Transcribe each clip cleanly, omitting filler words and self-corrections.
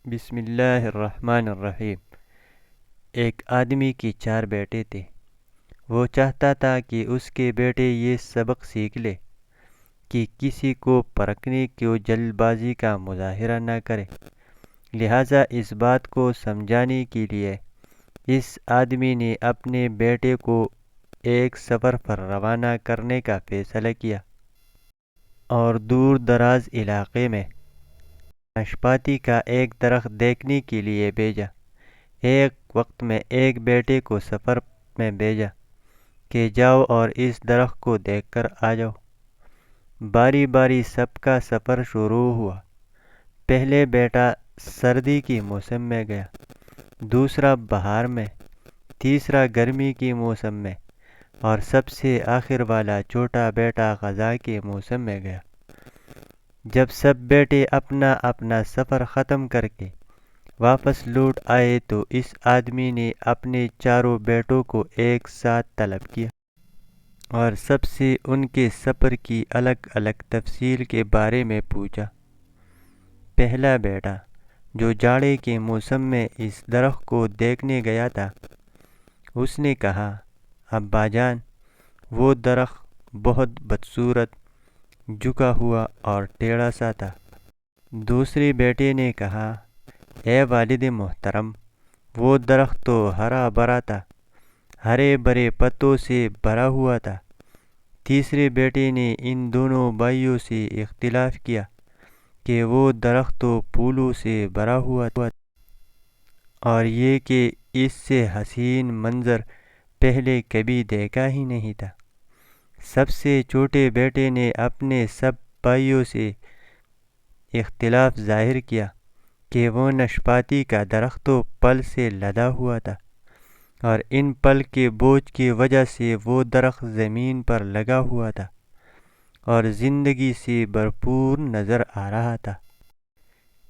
بسم اللہ الرحمن الرحیم۔ ایک آدمی کی 4 بیٹے تھے۔ وہ چاہتا تھا کہ اس کے بیٹے یہ سبق سیکھ لے کہ کسی کو پرکھنے کی جلد بازی کا مظاہرہ نہ کرے۔ لہٰذا اس بات کو سمجھانے کے لیے اس آدمی نے اپنے بیٹے کو ایک سفر پر روانہ کرنے کا فیصلہ کیا اور دور دراز علاقے میں ناشپاتی کا ایک درخت دیکھنے کے لیے بھیجا۔ ایک وقت میں ایک بیٹے کو سفر میں بھیجا کہ جاؤ اور اس درخت کو دیکھ کر آ جاؤ۔ باری باری سب کا سفر شروع ہوا۔ پہلے بیٹا سردی کے موسم میں گیا، دوسرا بہار میں، تیسرا گرمی کے موسم میں اور سب سے آخر والا چھوٹا بیٹا خزاں کے موسم میں گیا۔ جب سب بیٹے اپنا اپنا سفر ختم کر کے واپس لوٹ آئے تو اس آدمی نے اپنے 4 بیٹوں کو ایک ساتھ طلب کیا اور سب سے ان کے سفر کی الگ الگ تفصیل کے بارے میں پوچھا۔ پہلا بیٹا جو جاڑے کے موسم میں اس درخت کو دیکھنے گیا تھا، اس نے کہا، ابا جان، وہ درخت بہت بدصورت، جھکا ہوا اور ٹیڑھا سا تھا۔ دوسرے بیٹے نے کہا، اے والد محترم، وہ درخت تو ہرا بھرا تھا، ہرے بھرے پتوں سے بھرا ہوا تھا۔ تیسرے بیٹے نے ان دونوں بھائیوں سے اختلاف کیا کہ وہ درخت تو پھولوں سے بھرا ہوا تھا اور یہ کہ اس سے حسین منظر پہلے کبھی دیکھا ہی نہیں تھا۔ سب سے چھوٹے بیٹے نے اپنے سب بھائیوں سے اختلاف ظاہر کیا کہ وہ ناشپاتی کا درخت تو پھل سے لدا ہوا تھا اور ان پھل کے بوجھ کی وجہ سے وہ درخت زمین پر لگا ہوا تھا اور زندگی سے بھرپور نظر آ رہا تھا۔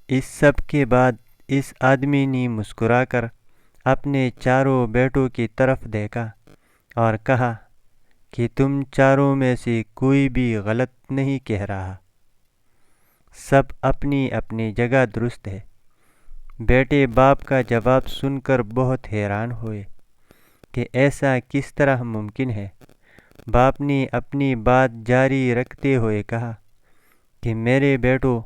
اس سب کے بعد اس آدمی نے مسکرا کر اپنے 4 بیٹوں کی طرف دیکھا اور کہا کہ تم 4 میں سے کوئی بھی غلط نہیں کہہ رہا، سب اپنی اپنی جگہ درست ہے۔ بیٹے باپ کا جواب سن کر بہت حیران ہوئے کہ ایسا کس طرح ممکن ہے۔ باپ نے اپنی بات جاری رکھتے ہوئے کہا کہ میرے بیٹو،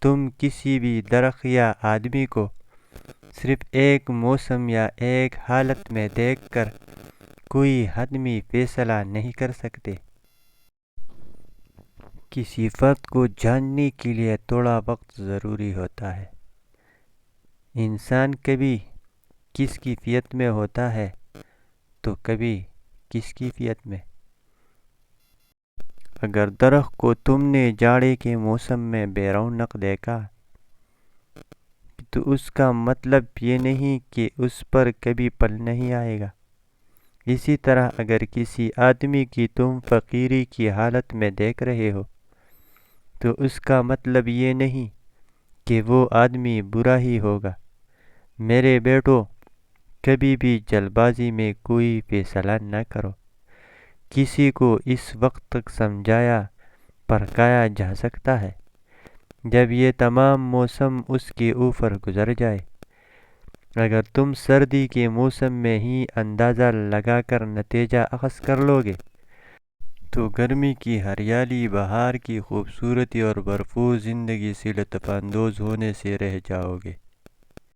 تم کسی بھی درخت یا آدمی کو صرف ایک موسم یا ایک حالت میں دیکھ کر کوئی حتمی فیصلہ نہیں کر سکتے۔ کسی فرد کو جاننے کے لیے تھوڑا وقت ضروری ہوتا ہے۔ انسان کبھی کس کیفیت میں ہوتا ہے تو کبھی کس کیفیت میں۔ اگر درخت کو تم نے جاڑے کے موسم میں بے رونق دیکھا تو اس کا مطلب یہ نہیں کہ اس پر کبھی پھل نہیں آئے گا۔ اسی طرح اگر کسی آدمی کی تم فقیری کی حالت میں دیکھ رہے ہو تو اس کا مطلب یہ نہیں کہ وہ آدمی برا ہی ہوگا۔ میرے بیٹو، کبھی بھی جلد بازی میں کوئی فیصلہ نہ کرو۔ کسی کو اس وقت تک سمجھایا پرکھایا جا سکتا ہے جب یہ تمام موسم اس کے اوپر گزر جائے۔ اگر تم سردی کے موسم میں ہی اندازہ لگا کر نتیجہ اخذ کر لو گے تو گرمی کی ہریالی، بہار کی خوبصورتی اور بھرپور زندگی سے لطف اندوز ہونے سے رہ جاؤ گے۔